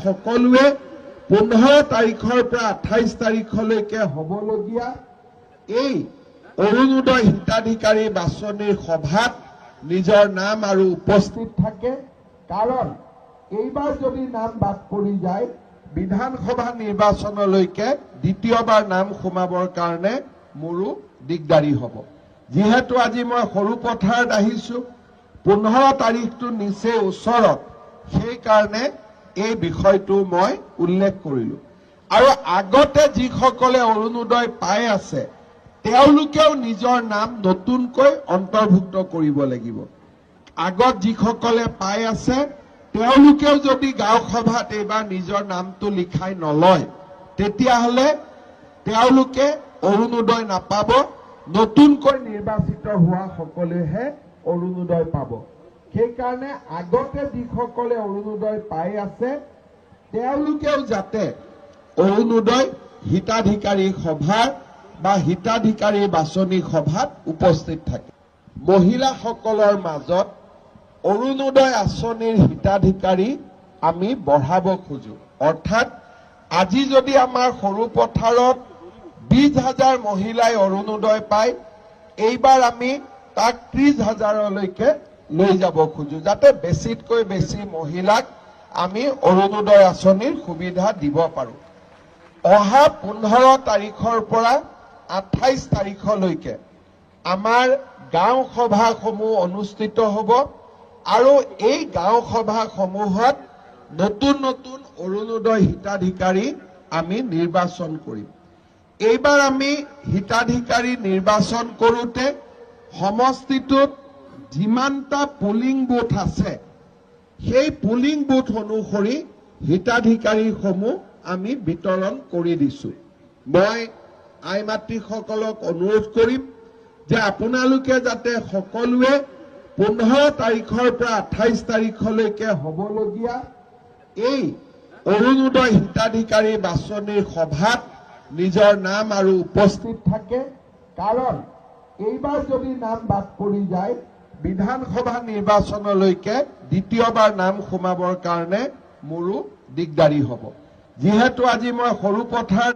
সকলোৱে 15 তাৰিখৰ পৰা 28 তাৰিখলৈকে হ'বলগীয়া এই অৰুণোদয় হিতাধিকাৰী বাছনিৰ সভাত নিজৰ নাম আৰু উপস্থিত থাকে। কাৰণ এইবাৰ যদি নাম বাদ পৰি যায় বিধানসভা নিৰ্বাচনলৈকে দ্বিতীয়বাৰ নাম সোমাবৰ কাৰণে মোৰো দিগদাৰি হ'ব। যিহেতু আজি মই সৰুপথাৰত আহিছো, 15 তাৰিখটো নিচেই ওচৰত, সেইকাৰণে এই বিষয়টো মই উল্লেখ কৰিলো। আৰু আগতে যিসকলে অৰুণোদয় পাই আছে তেওঁলোকেও নিজৰ নাম নতুনকৈ অন্তৰ্ভুক্ত কৰিব লাগিব। আগত যিসকলে পাই আছে তেওঁলোকেও যদি গাঁও সভাত এইবাৰ নিজৰ নামটো লিখাই নলয় তেতিয়াহ'লে তেওঁলোকে অৰুণোদয় নাপাব। নতুনকৈ নিৰ্বাচিত হোৱা সকলেহে অৰুণোদয় পাব। সেইকাৰণে আগতে যিসকলে অৰুণোদয় পাই আছে তেওঁলোকেও যাতে অৰুণোদয় হিতাধিকাৰী সভাৰ বা হিতাধিকাৰী বাছনি সভাত উপস্থিত থাকে। মহিলাসকলৰ মাজত অৰুণোদয় আঁচনিৰ হিতাধিকাৰী আমি বঢ়াব খোজো। অৰ্থাৎ আজি যদি আমাৰ সৰুপথাৰত 20,000 মহিলাই অৰুণোদয় পায়, এইবাৰ আমি তাক 30,000লৈকে লৈ যাব খোজো, যাতে বেছিতকৈ বেছি মহিলাক আমি অৰুণোদয় আঁচনিৰ সুবিধা দিব পাৰো। অহা 15 তাৰিখৰ পৰা 28 তাৰিখলৈকে আমাৰ গাঁও সভাসমূহ অনুষ্ঠিত হ'ব আৰু এই গাঁও সভাসমূহত নতুন নতুন অৰুণোদয় হিতাধিকাৰী আমি নিৰ্বাচন কৰিম। এইবাৰ আমি হিতাধিকাৰী নিৰ্বাচন কৰোঁতে সমষ্টিটোত যিমানটা পুলিং বুথ আছে সেই পুলিং বুথ অনুসৰি হিতাধিকাৰীসমূহ আমি বিতৰণ কৰি দিছো। মই আই মাতৃসকলক অনুৰোধ কৰিম যে আপোনালোকে যাতে সকলোৱে 15 তাৰিখৰ পৰা 28 তাৰিখলৈকে হ'বলগীয়া এই অৰুণোদয় হিতাধিকাৰী বাছনিৰ সভাত নিজৰ নাম আৰু উপস্থিত থাকে। কাৰণ এইবাৰ যদি নাম বাদ পৰি যায় বিধানসভা নিৰ্বাচনলৈকে দ্বিতীয়বাৰ নাম সোমাবৰ কাৰণে মোৰো দিগদাৰি হ'ব। যিহেতু আজি মই সৰুপথাৰ